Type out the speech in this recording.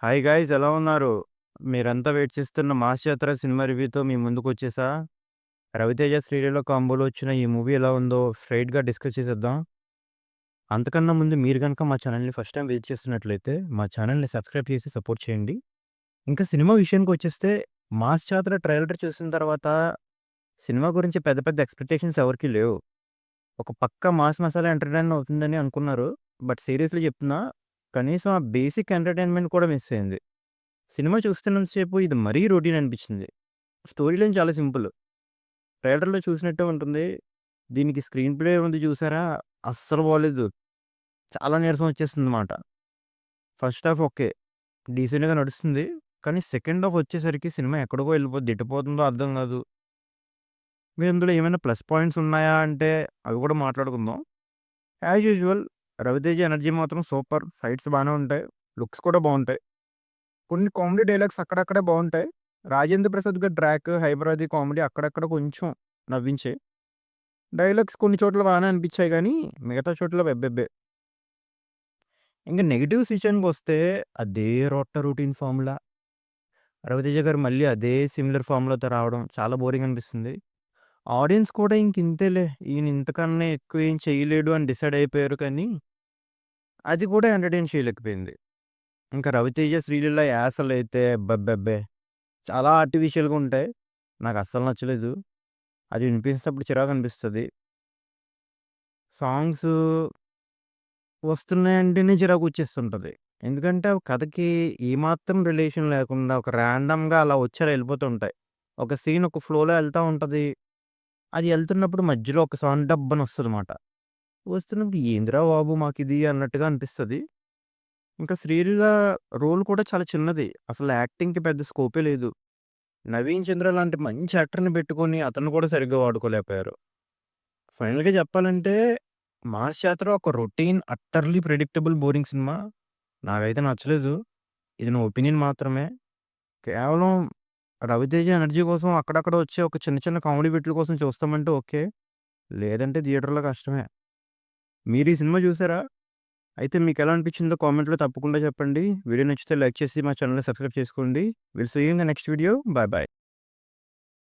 Hi guys ఎలా ఉన్నారు? మీరంతా వెయిట్ చేస్తున్న 'మాస్ జాతర' సినిమా రివ్యూతో మీ ముందుకొచ్చేసా. 'రవితేజ' శ్రీలీల కాంబోలో వచ్చిన ఈ మూవీ ఎలా ఉందో స్ట్రెయిట్‌గా డిస్కస్ చేసేద్దాం. అంతకన్నా ముందు మీరు గనుక మా ఛానెల్‌ని ఫస్ట్ టైమ్ విజిట్ చేస్తున్నట్లయితే మా ఛానెల్‌ని సబ్స్క్రైబ్ చేసి సపోర్ట్ చేయండి. ఇంకా సినిమా విషయానికొచ్చేస్తే 'మాస్ జాతర' ట్రైలర్ చూసిన తర్వాత సినిమా గురించి పెద్ద పెద్ద ఎక్స్‌పెక్టేషన్స్ ఎవరికీ లేవు. ఒక పక్కా మాస్ మసాలా ఎంటర్‌టైన్ అవుతుందని అనుకున్నారు. బట్ సీరియస్‌లీ చెప్తున్నా కనీసం ఆ బేసిక్ ఎంటర్‌టైన్‌మెంట్ కూడా మిస్ అయింది. సినిమా చూస్తున్నంత సేపు ఇది మరీ రొటీన్ అనిపించింది. స్టోరీ లైన్ చాలా సింపుల్. ట్రైలర్‌లో చూసినట్టే ఉంటుంది. దీనికి స్క్రీన్ ప్లే ఉంది చూసారా? అస్సలు బాలేదు. చాలా నీరసం వచ్చేస్తుందన్నమాట. First half okay. డీసెంట్‌గా నడుస్తుంది. కానీ సెకండ్ హాఫ్ వచ్చేసరికి సినిమా ఎక్కడికో వెళ్ళిపోద్ది. ఎటుపోతుందో అర్థం కాదు. మీరు ఇందులో ఏమైనా ప్లస్ పాయింట్స్ ఉన్నాయా అంటే అవి కూడా మాట్లాడుకుందాం. యాజ్ యూజువల్ 'రవితేజ' ఎనర్జీ మాత్రం సూపర్. ఫైట్స్ బానే ఉంటాయి. లుక్స్ కూడా బావుంటాయి. కొన్ని కామెడీ డైలాగ్స్ అక్కడక్కడే బావుంటాయి. 'రాజేంద్ర ప్రసాద్' గారి ట్రాక్, 'హైపరాది' కామెడీ అక్కడక్కడ కొంచెం నవ్వించాయి. డైలాగ్స్ కొన్ని చోట్ల బానే అనిపించాయి గానీ, మిగతా చోట్ల అబ్బెబ్బే! ఇంక నెగెటివ్స్ విషయానికొస్తే అదే రొటీన్ ఫార్ములా. 'రవితేజ' గారు మళ్ళీ అదే సిమిలర్ ఫార్ములాతో రావడం చాలా బోరింగ్ అనిపిస్తుంది. ఆడియన్స్ కూడా ఇంతేలే ఈయన ఇంతకన్నా ఎక్కువ ఏం చేయలేడు అని డిసైడ్ అయిపోయారు కానీ, అది కూడా ఎంటర్‌టైన్ చేయలేకపోయింది. ఇంకా 'రవితేజ' 'శ్రీలీల' యాసలైతే అబ్బబ్బబ్బే! చాలా ఆర్టిఫిషియల్‌గా ఉంటాయి. నాకస్సలు నచ్చలేదు. అది వినిపించేటప్పుడు చిరాకనిపిస్తది. సాంగ్సు వస్తున్నాయంటేనే చిరాకొచ్చేస్తుంటది. ఎందుకంటే అవి కథకి ఏమాత్రం రిలేషన్ లేకుండా ఒక ర్యాండమ్‌గా అలా వచ్చి అలా ఎళ్ళిపోతుంటాయి. ఒక సీన్ ఒక ఫ్లోలో ఎళ్తా ఉంటది. అది ఎళ్తున్నప్పుడు మధ్యలో ఒక సాంగ్ డబ్బనొస్తదమాట. వస్తున్నప్పుడు ఏందిరా బాబు మాకిది అన్నట్టుగా అనిపిస్తది. ఇంకా 'శ్రీలీల' రోల్ కూడా చాలా చిన్నది. అసలు యాక్టింగ్‌కి పెద్ద స్కోపే లేదు. 'నవీన్ చంద్ర' లాంటి మంచి యాక్టర్‌ని పెట్టుకొని అతన్ని కూడా సరిగ్గా వాడుకోలేకపోయారు. ఫైనల్‌గా చెప్పాలంటే 'మాస్ జాతర' ఒక routine, utterly predictable, boring cinema. నాకైతే నచ్చలేదు. ఇది నా ఒపీనియన్ మాత్రమే. కేవలం 'రవితేజ' ఎనర్జీ కోసం అక్కడక్కడ వచ్చే ఒక చిన్న చిన్న కామెడీ బిట్ల కోసం చూస్తామంటే ఓకే. లేదంటే థియేటర్‌లో కష్టమే. మీరు ఈ సినిమా చూసారా? అయితే మీకెలా అనిపించిందో కామెంట్‌లో తప్పకుండా చెప్పండి. వీడియో నచ్చితే లైక్ చేసి మా ఛానెల్‌ని సబ్స్క్రైబ్ చేసుకోండి. Will see you in the next video. Bye by.